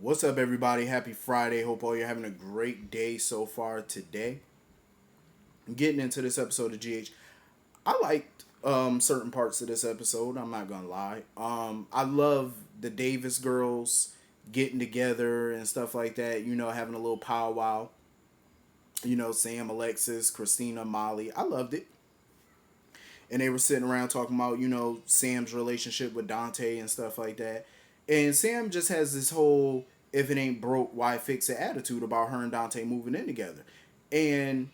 What's up, everybody? Happy Friday. Hope all you're having a great day so far today. Getting into this episode of GH, I liked certain parts of this episode. I'm not gonna lie. I love the Davis girls getting together and stuff like that. Having a little powwow. Sam, Alexis, Christina, Molly. I loved it. And they were sitting around talking about Sam's relationship with Dante and stuff like that. And Sam just has this whole "if it ain't broke, why fix it" attitude about her and Dante moving in together. And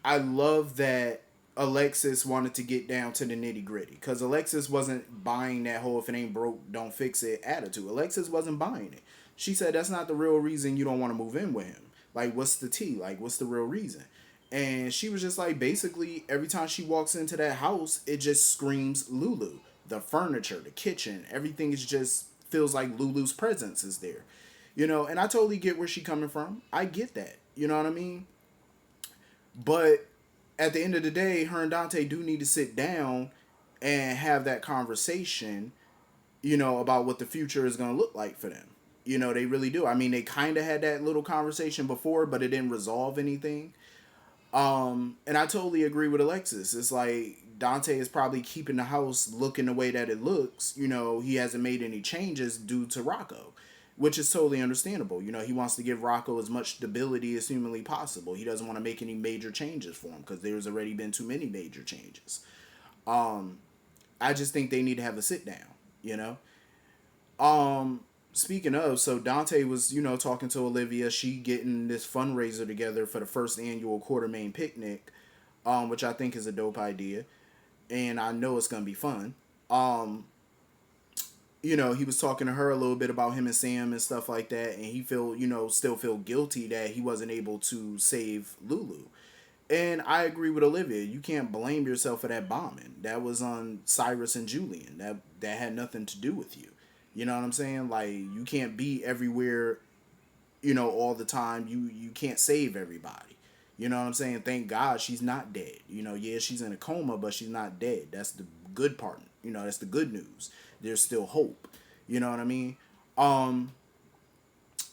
I love that Alexis wanted to get down to the nitty gritty because Alexis wasn't buying that whole "if it ain't broke, don't fix it" attitude. Alexis wasn't buying it. She said that's not the real reason you don't want to move in with him. Like, what's the tea? Like, what's the real reason? And she was just like, basically, every time she walks into that house, it just screams Lulu. The furniture, the kitchen, everything is just feels like Lulu's presence is there. And I totally get where she coming from. I get that. You know what I mean? But at the end of the day, her and Dante do need to sit down and have that conversation, about what the future is going to look like for them. They really do. I mean, they kind of had that little conversation before, but it didn't resolve anything. And I totally agree with Alexis. It's like Dante is probably keeping the house looking the way that it looks. He hasn't made any changes due to Rocco, which is totally understandable. He wants to give Rocco as much stability as humanly possible. He doesn't want to make any major changes for him because there's already been too many major changes. I just think they need to have a sit down, you know? Speaking of, so Dante was, talking to Olivia. She getting this fundraiser together for the first annual Quartermain picnic, which I think is a dope idea. And I know it's going to be fun. He was talking to her a little bit about him and Sam and stuff like that. And he still feel guilty that he wasn't able to save Lulu. And I agree with Olivia. You can't blame yourself for that bombing. That was on Cyrus and Julian. That had nothing to do with you. You know what I'm saying? Like, you can't be everywhere, all the time. You can't save everybody. You know what I'm saying? Thank God she's not dead. Yeah, she's in a coma, but she's not dead. That's the good part. That's the good news. There's still hope. You know what I mean? And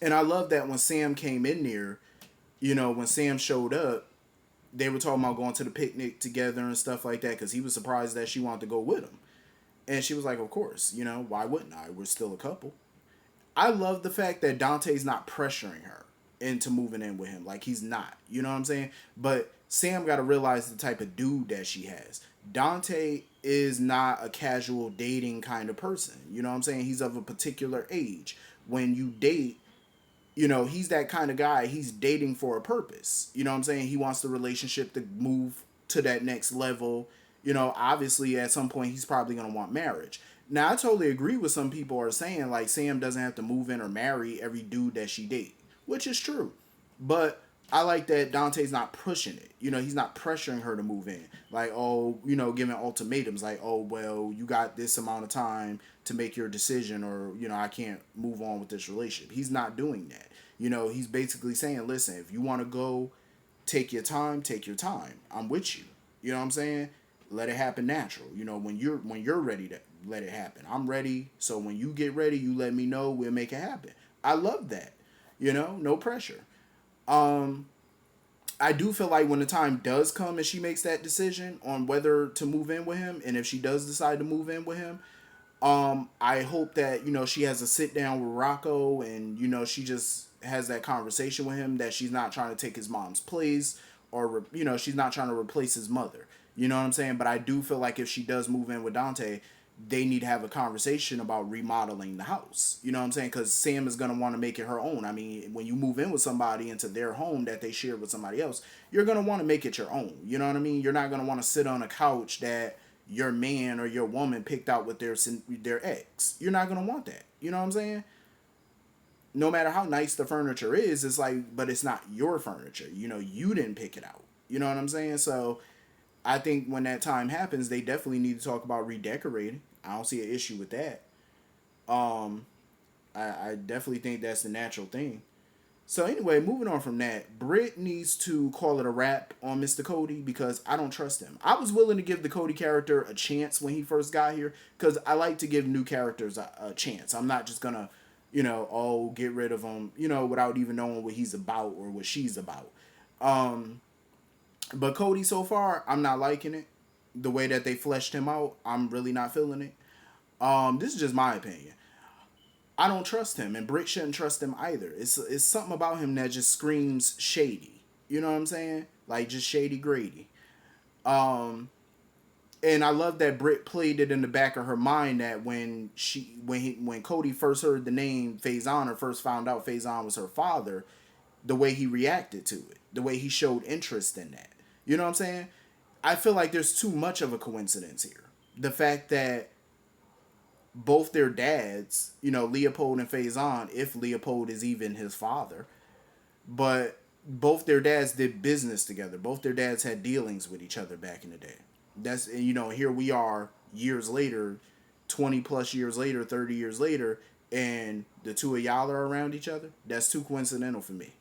I love that when Sam came in there, when Sam showed up, they were talking about going to the picnic together and stuff like that because he was surprised that she wanted to go with him. And she was like, of course, why wouldn't I? We're still a couple. I love the fact that Dante's not pressuring her into moving in with him. Like, he's not. You know what I'm saying? But Sam got to realize the type of dude that she has. Dante is not a casual dating kind of person. You know what I'm saying? He's of a particular age. When you date, he's that kind of guy. He's dating for a purpose. You know what I'm saying? He wants the relationship to move to that next level. Obviously at some point he's probably going to want marriage. Now, I totally agree with some people are saying, like, Sam doesn't have to move in or marry every dude that she date, which is true. But I like that Dante's not pushing it. He's not pressuring her to move in. Like, oh, giving ultimatums like, oh, well, you got this amount of time to make your decision or, I can't move on with this relationship. He's not doing that. He's basically saying, listen, if you want to go, take your time, take your time. I'm with you. You know what I'm saying? Let it happen natural. When you're ready to let it happen. I'm ready. So when you get ready, you let me know. We'll make it happen. I love that. No pressure. I do feel like when the time does come and she makes that decision on whether to move in with him, and if she does decide to move in with him, I hope that she has a sit down with Rocco, and she just has that conversation with him that she's not trying to take his mom's place, or she's not trying to replace his mother. You know what I'm saying? But I do feel like if she does move in with Dante, they need to have a conversation about remodeling the house. You know what I'm saying? Because Sam is going to want to make it her own. I mean, when you move in with somebody into their home that they share with somebody else, you're going to want to make it your own. You know what I mean? You're not going to want to sit on a couch that your man or your woman picked out with their ex. You're not going to want that. You know what I'm saying? No matter how nice the furniture is, it's like, but it's not your furniture. You didn't pick it out. You know what I'm saying? So I think when that time happens, they definitely need to talk about redecorating. I don't see an issue with that. Um, I definitely think that's the natural thing. So anyway, moving on from that, Britt needs to call it a wrap on Mr. Cody because I don't trust him. I was willing to give the Cody character a chance when he first got here because I like to give new characters a chance. I'm not just gonna, oh, get rid of him, without even knowing what he's about or what she's about. Um, but Cody, so far, I'm not liking it. The way that they fleshed him out, I'm really not feeling it. This is just my opinion. I don't trust him, and Britt shouldn't trust him either. It's something about him that just screams shady. You know what I'm saying? Like just shady Grady. Um, and I love that Britt played it in the back of her mind that when Cody first heard the name Faison, or first found out Faison was her father, the way he reacted to it, the way he showed interest in that. You know what I'm saying? I feel like there's too much of a coincidence here. The fact that both their dads, Leopold and Faison, if Leopold is even his father, but both their dads did business together. Both their dads had dealings with each other back in the day. That's, here we are years later, 20 plus years later, 30 years later, and the two of y'all are around each other. That's too coincidental for me.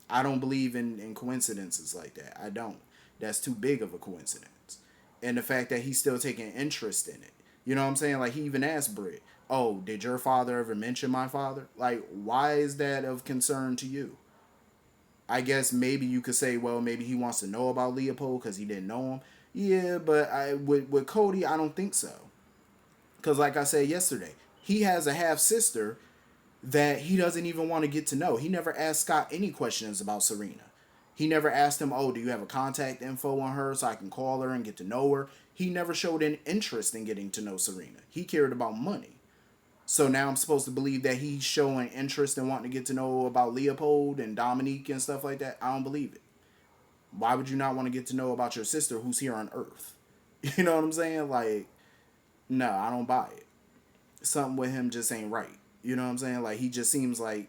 I don't believe in coincidences like that. I don't. That's too big of a coincidence. And the fact that he's still taking interest in it. You know what I'm saying? Like, he even asked Britt, oh, did your father ever mention my father? Like, why is that of concern to you? I guess maybe you could say, well, maybe he wants to know about Leopold because he didn't know him. Yeah, but with Cody, I don't think so. Because like I said yesterday, he has a half sister that he doesn't even want to get to know. He never asked Scott any questions about Serena. He never asked him, oh, do you have a contact info on her so I can call her and get to know her? He never showed an interest in getting to know Serena. He cared about money. So now I'm supposed to believe that he's showing interest in wanting to get to know about Leopold and Dominique and stuff like that. I don't believe it. Why would you not want to get to know about your sister who's here on Earth? You know what I'm saying? Like, no, I don't buy it. Something with him just ain't right. You know what I'm saying? Like, he just seems like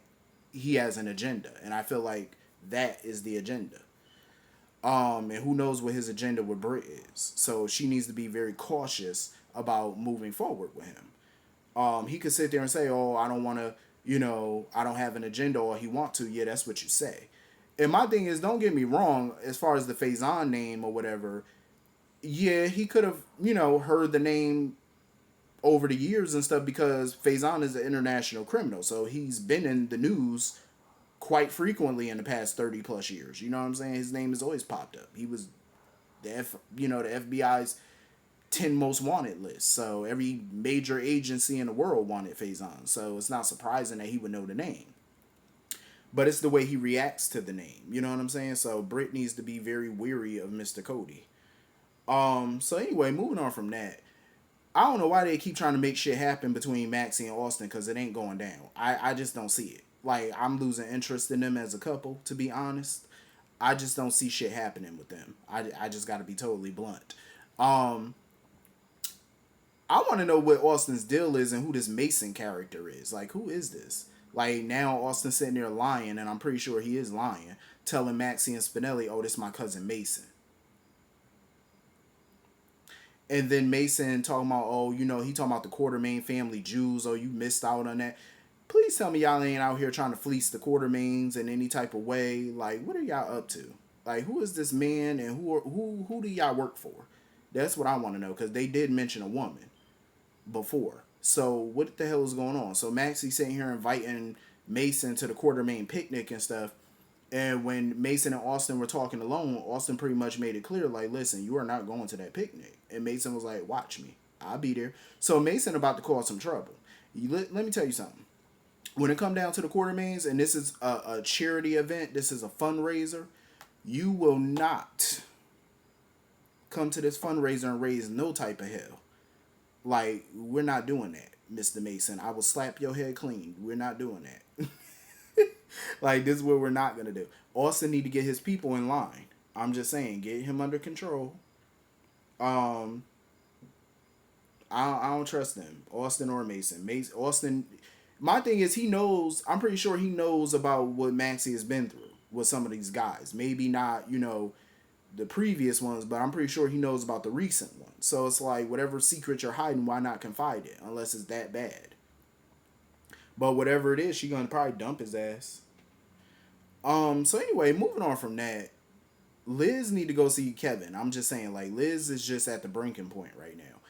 he has an agenda. And I feel like that is the agenda. And who knows what his agenda with Britt is. So she needs to be very cautious about moving forward with him. He could sit there and say, oh, I don't want to, I don't have an agenda, or he want to. Yeah, that's what you say. And my thing is, don't get me wrong, as far as the Faison name or whatever, yeah, he could have, heard the name over the years and stuff, because Faison is an international criminal. So he's been in the news quite frequently in the past 30 plus years. You know what I'm saying? His name has always popped up. He was the FBI's 10 most wanted list. So every major agency in the world wanted Faison. So it's not surprising that he would know the name. But it's the way he reacts to the name. You know what I'm saying? So Britt needs to be very weary of Mr. Cody. So anyway, moving on from that. I don't know why they keep trying to make shit happen between Maxie and Austin, because it ain't going down. I just don't see it. Like, I'm losing interest in them as a couple, to be honest. I just don't see shit happening with them. I just got to be totally blunt. I want to know what Austin's deal is and who this Mason character is. Like, who is this? Like, now Austin's sitting there lying, and I'm pretty sure he is lying, telling Maxie and Spinelli, oh, this is my cousin Mason. And then Mason talking about, oh, he talking about the Quartermain family Jews. Oh, you missed out on that. Please tell me y'all ain't out here trying to fleece the Quartermains in any type of way. Like, what are y'all up to? Like, who is this man, and who do y'all work for? That's what I want to know, because they did mention a woman before. So what the hell is going on? So Maxie sitting here inviting Mason to the Quartermain picnic and stuff. And when Mason and Austin were talking alone, Austin pretty much made it clear, like, listen, you are not going to that picnic. And Mason was like, watch me. I'll be there. So Mason about to cause some trouble. Let me tell you something. When it come down to the Quartermains, and this is a charity event, this is a fundraiser, you will not come to this fundraiser and raise no type of hell. Like, we're not doing that, Mr. Mason. I will slap your head clean. We're not doing that. Like, this is what we're not going to do. Austin need to get his people in line. I'm just saying, get him under control. I don't trust them, Austin or Mason. Austin, my thing is, he knows, I'm pretty sure he knows about what Maxie has been through with some of these guys. Maybe not, the previous ones, but I'm pretty sure he knows about the recent ones. So it's like, whatever secret you're hiding, why not confide it? Unless it's that bad. But whatever it is, she's going to probably dump his ass. So anyway, moving on from that, Liz need to go see Kevin. I'm just saying, like, Liz is just at the breaking point right now.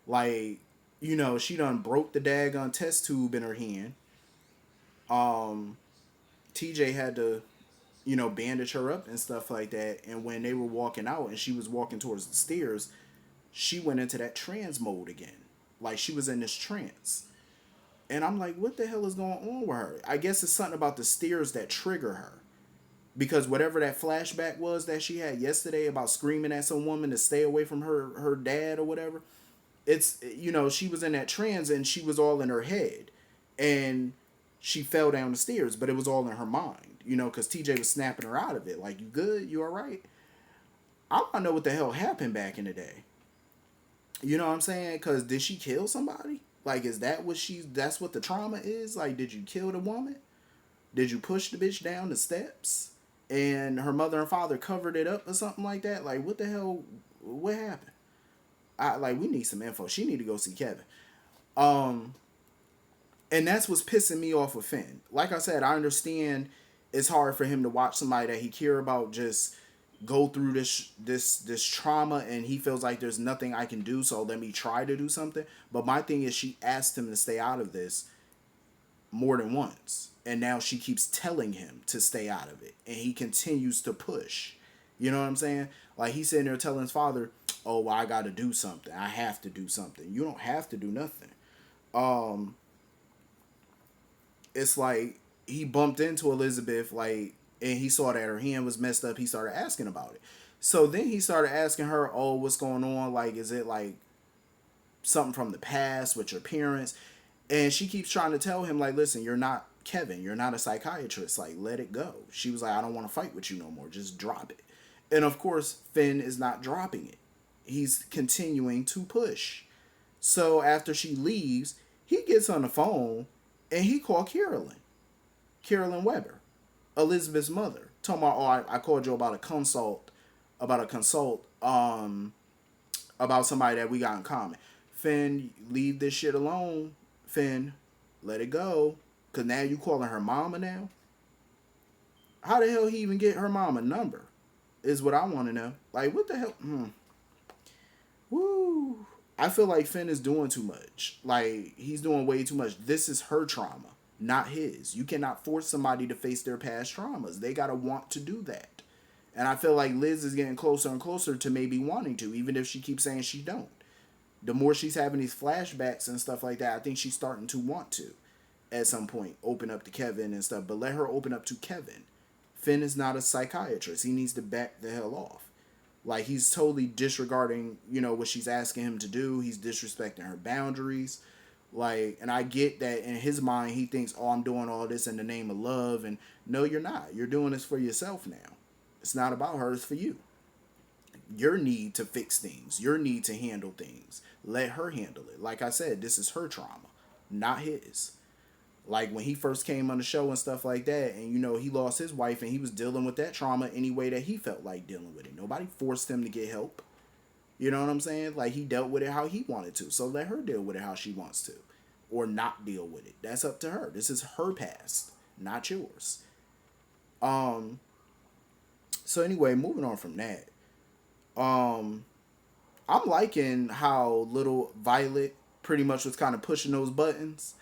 Like, she done broke the daggone test tube in her hand. Um, TJ had to, bandage her up and stuff like that. And when they were walking out and she was walking towards the stairs, she went into that trance mode again. Like she was in this trance. And I'm like, what the hell is going on with her? I guess it's something about the stairs that trigger her. Because whatever that flashback was that she had yesterday about screaming at some woman to stay away from her dad or whatever, it's, she was in that trance and she was all in her head. And she fell down the stairs, but it was all in her mind, because TJ was snapping her out of it. Like, you good? You all right? I want to know what the hell happened back in the day. You know what I'm saying? Because did she kill somebody? Like, is that what that's what the trauma is? Like, did you kill the woman? Did you push the bitch down the steps? And her mother and father covered it up or something like that? Like, what the hell? What happened? We need some info. She need to go see Kevin. Um, and that's what's pissing me off with Finn. Like I said, I understand it's hard for him to watch somebody that he care about just go through this trauma, and he feels like there's nothing I can do, so let me try to do something. But my thing is, she asked him to stay out of this more than once, and now she keeps telling him to stay out of it, and he continues to push. You know what I'm saying? Like, he's sitting there telling his father, oh, well, I gotta do something, I have to do something. You don't have to do nothing. um it's like he bumped into Elizabeth, like, and he saw that her hand was messed up. He started asking about it. So then he started asking her, oh, what's going on? Like, is it like something from the past with your parents? And she keeps trying to tell him, like, listen, you're not Kevin. You're not a psychiatrist. Like, let it go. She was like, I don't want to fight with you no more. Just drop it. And of course, Finn is not dropping it. He's continuing to push. So after she leaves, he gets on the phone and he called Carolyn Weber, Elizabeth's mother, talking about, oh, I called you about a consult, about somebody that we got in common. Finn, leave this shit alone. Finn, let it go. Cause now you calling her mama now. How the hell he even get her mama number? Is what I want to know. Like, what the hell? Woo. I feel like Finn is doing too much. Like, he's doing way too much. This is her trauma, not his. You cannot force somebody to face their past traumas. They gotta want to do that. And I feel like Liz is getting closer and closer to maybe wanting to, even if she keeps saying she don't. The more she's having these flashbacks and stuff like that, I think she's starting to want to, at some point, open up to Kevin and stuff. But let her open up to Kevin. Finn is not a psychiatrist. He needs to back the hell off. Like, he's totally disregarding, what she's asking him to do. He's disrespecting her boundaries. Like, and I get that in his mind, he thinks, oh, I'm doing all this in the name of love. And no, you're not. You're doing this for yourself now. It's not about her. It's for you. Your need to fix things. Your need to handle things. Let her handle it. Like I said, this is her trauma, not his. Like, when he first came on the show and stuff like that, and he lost his wife and he was dealing with that trauma any way that he felt like dealing with it. Nobody forced him to get help. You know what I'm saying? Like, he dealt with it how he wanted to. So let her deal with it how she wants to. Or not deal with it. That's up to her. This is her past, not yours. Um so anyway, moving on from that. Um I'm liking how little Violet pretty much was kind of pushing those buttons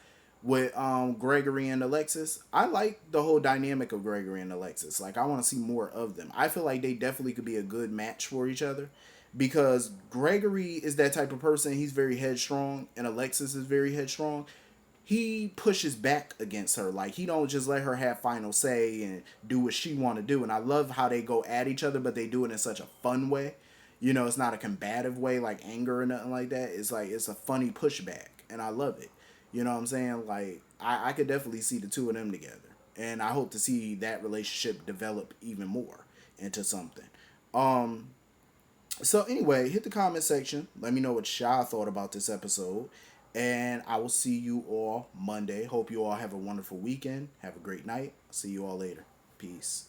with Gregory and Alexis. I like the whole dynamic of Gregory and Alexis. Like, I want to see more of them. I feel like they definitely could be a good match for each other, because Gregory is that type of person. He's very headstrong, and Alexis is very headstrong. He pushes back against her. Like, he don't just let her have final say and do what she want to do. And I love how they go at each other, but they do it in such a fun way. It's not a combative way like anger or nothing like that. It's like, it's a funny pushback, and I love it. You know what I'm saying? Like, I could definitely see the two of them together. And I hope to see that relationship develop even more into something. Um, so anyway, hit the comment section. Let me know what y'all thought about this episode. And I will see you all Monday. Hope you all have a wonderful weekend. Have a great night. See you all later. Peace.